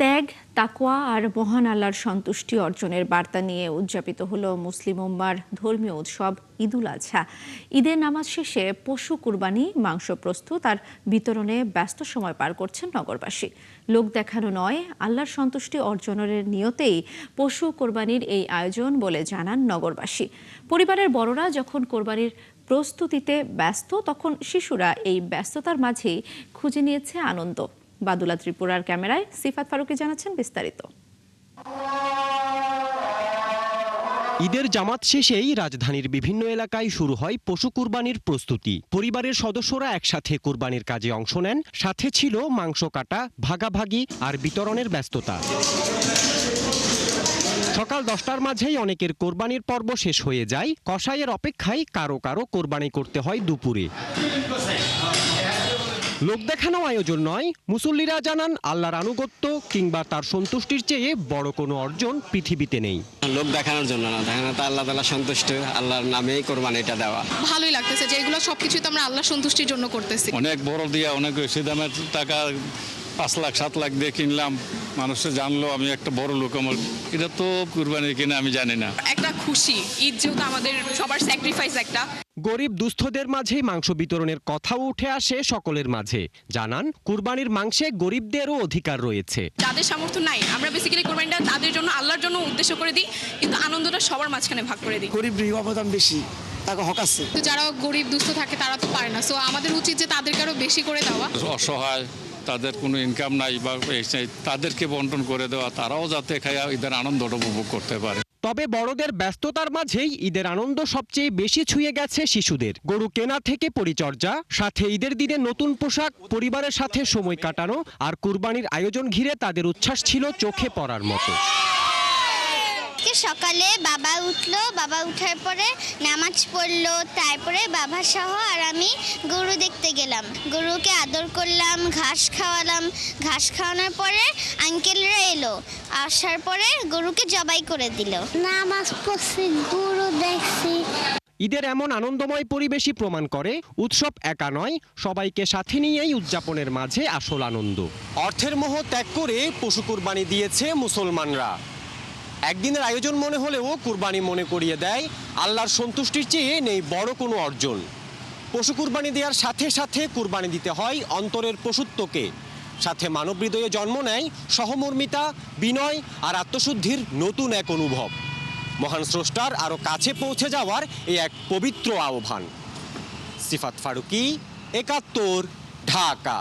ত্যাগ, তাকওয়া আর মহান আল্লাহর সন্তুষ্টি অর্জনের বার্তা নিয়ে উদযাপিত হলো মুসলিম উম্মার ধর্মীয় উৎসব ঈদুল আজহা। ঈদের নামাজ শেষে পশু কুরবানি, মাংস প্রস্তুত আর বিতরণে ব্যস্ত সময় পার করছেন নগরবাসী। লোক দেখানো নয়, আল্লাহর সন্তুষ্টি অর্জনের নিয়তেই পশু কোরবানির এই আয়োজন বলে জানান নগরবাসী। পরিবারের বড়রা যখন কোরবানির প্রস্তুতিতে ব্যস্ত, তখন শিশুরা এই ব্যস্ততার মাঝেই খুঁজে নিয়েছে আনন্দ। বাদুলা ত্রিপুরার ক্যামেরায় সিফাত ফারুকী জানাচ্ছেন বিস্তারিত। ঈদের জামাত শেষেই রাজধানীর বিভিন্ন এলাকায় শুরু হয় পশু কুরবানির প্রস্তুতি। পরিবারের সদস্যরা একসাথে কুরবানির কাজে অংশ নেন, সাথে ছিল মাংস কাটা, ভাগাভাগি আর বিতরণের ব্যস্ততা। সকাল 10টার মাঝেই অনেকের কোরবানির পর্ব শেষ হয়ে যায়। কসাইয়ের অপেক্ষায় কারো কারো কোরবানি করতে হয় দুপুরে। লোক দেখানো আয়োজন নয়, মুসল্লিরা জানান আল্লাহর আনুগত্য কিংবা তার সন্তুষ্টির চেয়ে বড় কোনো অর্জন পৃথিবীতে নেই। লোক দেখানোর জন্য না, দেখানো তো আল্লাহ তাআলা সন্তুষ্ট, আল্লাহর নামেই কোরবানিটা দেওয়া। ভালোই লাগতেছে যে এগুলো সবকিছু তো আমরা আল্লাহর সন্তুষ্টির জন্য করতেছি। অনেক বড় দিয়া অনেক বেশি দামের টাকা 5 লাখ 7 লাখ দিয়ে কিনলাম, মানুষে জানলো আমি একটা বড় লোক। আমার এটা তো কুরবানি কিনা আমি জানি না। একটা খুশি ঈদ, যেহেতু আমাদের সবার স্যাক্রিফাইস একটা। গরিব দুস্থদের মাঝে মাংস বিতরণের কথাও উঠে আসে সকলের মাঝে। জানান কুরবানির মাংসে গরিবদেরও অধিকার রয়েছে। যাদের সামর্থ্য নাই, আমরা বেসিক্যালি কোরবানিটা তাদের জন্য, আল্লাহর জন্য উদ্দেশ্য করে দিই, কিন্তু আনন্দটা সবার মাঝখানে ভাগ করে দিই। গরিব অবদান বেশি, তাকে হক আছে। তো যারা গরিব দুস্থ থাকে তারা তো পারে না, সো আমাদের উচিত যে তাদেরকে আরো বেশি করে দেওয়া। অসহায়, তাদের কোনো ইনকাম নাই বা তাদেরকে বন্টন করে দেওয়া, তারাও যাতে খায় ঈদের আনন্দটা উপভোগ করতে পারে। তবে বড়দের ব্যস্ততার মাঝেই ঈদের আনন্দ সবচেয়ে বেশি ছুঁয়ে গেছে শিশুদের। গরু কেনা থেকে পরিচর্যা, সাথে ঈদের দিনে নতুন পোশাক, পরিবারের সাথে সময় কাটানো আর কুরবানির আয়োজন ঘিরে তাদের উচ্ছ্বাস ছিল চোখে পড়ার মতো। সকালে বাবা উঠলো, বাবা উঠার পরে নামাজ পড়লো, তারপরে বাবা সহ আর আমি গরু দেখতে গেলাম। গরুকে আদর করলাম, ঘাস খাওয়ালাম। ঘাস খাওয়ানোর পরে আঙ্কেলরা এলো, আসার পরে গরুকে জবাই করে দিল। নামাজ পড়ছি, গরু দেখছি। ঈদের এমন আনন্দময় পরিবেশই প্রমাণ করে উৎসব একা নয়, সবাইকে সাথে নিয়েই উদযাপনের মাঝে আসল আনন্দ। অর্থের মোহ ত্যাগ করে পশু কুরবানি দিয়েছে মুসলমানরা। একদিনের আয়োজন মনে হলেও কুরবানি মনে করিয়ে দেয় আল্লাহর সন্তুষ্টির চেয়ে নেই বড় কোনো অর্জন। পশু কুরবানি দেওয়ার সাথে সাথে কুরবানি দিতে হয় অন্তরের পশুত্বকে, সাথে মানব হৃদয়ে জন্ম নেয় সহমর্মিতা, বিনয় আর আত্মশুদ্ধির নতুন এক অনুভব। মহান স্রষ্টার আরও কাছে পৌঁছে যাওয়ার এই এক পবিত্র আহ্বান। সিফাত ফারুকী, ৭১, ঢাকা।